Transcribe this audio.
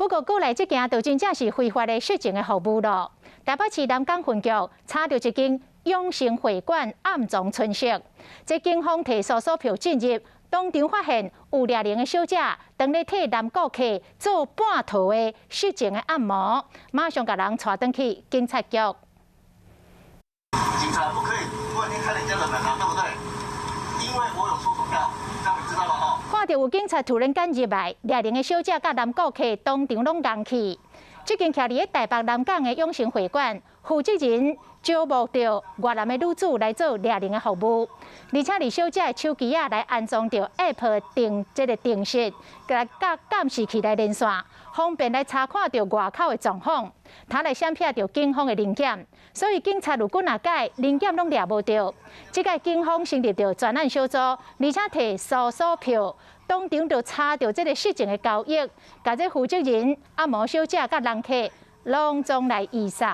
不过，过来这件就真正是非法的色情的服务咯。台北市南港分局查到一间永盛会馆暗藏春色，这警方提搜索票进入，当场发现有20名的小姐当咧替男顾客做半套的色情的按摩，马上把人带回去警察局。警察不可以突然间开人家的门啊，对不对？因为我有出手票，这样你知道吗？哈。看到有警察突然间入来，20名的小姐甲男顾客当场拢硬去。这间徛伫台北南港的永盛会馆，负责人招募到越南的女子来做20名的服务，而且伫小姐的手机来安装着 App 定时，甲监视器来连线，方便来查看到外口的状况。他来闪避到警方的临检，所以警察如果哪届临检拢抓无到，这届警方成立着专案小组，而且摕搜索票。当场就查到这个色情的交易，甲这负责人、按摩小姐甲人客拢总来移送。